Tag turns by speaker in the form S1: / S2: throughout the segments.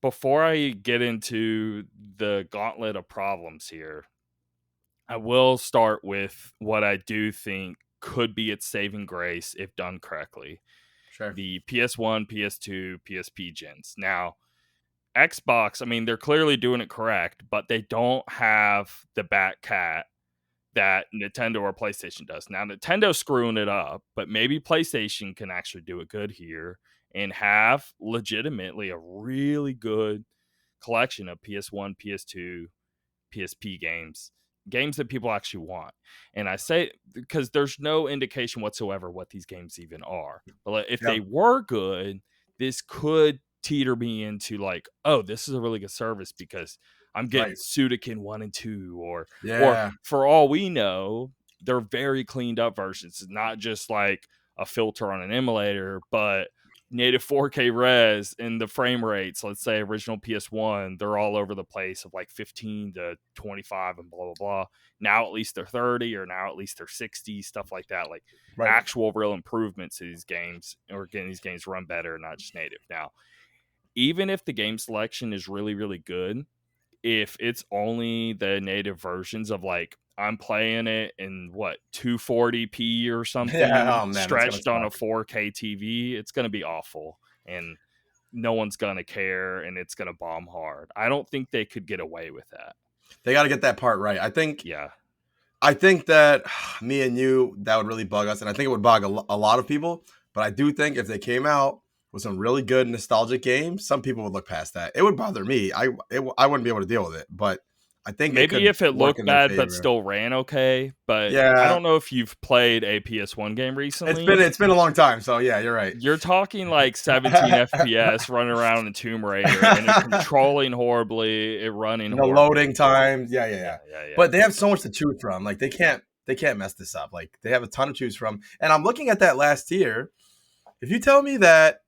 S1: before I get into the gauntlet of problems here, I will start with what I do think could be its saving grace if done correctly.
S2: Sure.
S1: The PS1, PS2, PSP gens. Now, Xbox, I mean, they're clearly doing it correct, but they don't have the back cat that Nintendo or PlayStation does. Now, Nintendo's screwing it up, but maybe PlayStation can actually do it good here and have legitimately a really good collection of PS1, PS2, PSP games that people actually want. And I say because there's no indication whatsoever what these games even are. But like, if
S2: Yeah.
S1: they were good, this could teeter me into like, oh, this is a really good service because I'm getting
S2: Right.
S1: Sudoku 1 and 2, or
S2: Yeah.
S1: for all we know, they're very cleaned up versions. It's not just like a filter on an emulator, but native 4K res and the frame rates, let's say original PS1, they're all over the place of like 15 to 25 and blah, blah, blah. Now at least they're 30, or now at least they're 60, stuff like that. Like
S2: Right.
S1: actual real improvements to these games, or getting these games run better, not just native. Now, even if the game selection is really, really good, if it's only the native versions of like I'm playing it in what 240p or
S2: Yeah.
S1: something
S2: Oh man, that's gonna
S1: stretched on a
S2: suck.
S1: 4K TV, it's going to be awful and no one's going to care and it's going to bomb hard. I don't think they could get away with that.
S2: They got to get that part right. I think.
S1: Yeah.
S2: I think that me and you, that would really bug us, and I think it would bug a lot of people. But I do think if they came out with some really good nostalgic games, some people would look past that. It would bother me. I wouldn't be able to deal with it. But I think it
S1: Maybe
S2: could
S1: if it
S2: work
S1: looked
S2: in their
S1: bad but
S2: favor.
S1: still ran okay, but I
S2: Yeah,
S1: don't know if you've played a PS1 game
S2: it's
S1: recently.
S2: been it's been a long time. So yeah, you're right.
S1: You're talking like 17 FPS running around in Tomb Raider and it controlling horribly, it running
S2: No
S1: horribly.
S2: loading times. Yeah, yeah,
S1: Yeah,
S2: yeah.
S1: yeah, yeah.
S2: But they have so much to choose from. Like they can't mess this up. Like they have a ton to choose from. And I'm looking at that last tier. If you tell me that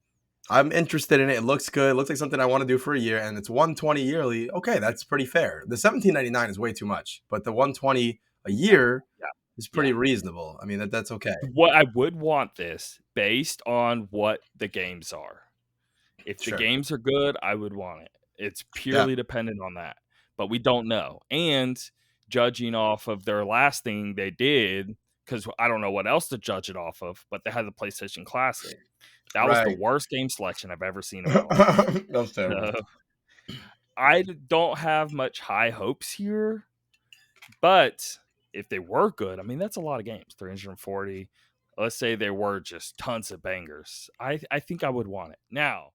S2: I'm interested in it, it looks good, it looks like something I want to do for a year, and it's 120 yearly, okay, that's pretty fair. The 17.99 is way too much, but the 120 a year
S1: Yeah,
S2: is
S1: yeah.
S2: pretty reasonable. I mean that's okay.
S1: What I would want this based on what the games are. If the
S2: Sure.
S1: games are good, I would want it. It's
S2: Yeah.
S1: purely dependent on that. But we don't know. And judging off of their last thing they did, because I don't know what else to judge it off of, but they had the PlayStation Classic. That was the
S2: Right.
S1: worst game selection I've ever seen in my life.
S2: That was terrible.
S1: So don't have much high hopes here, but if they were good, I mean, that's a lot of games, 340. Let's say they were just tons of bangers. I think I would want it. Now,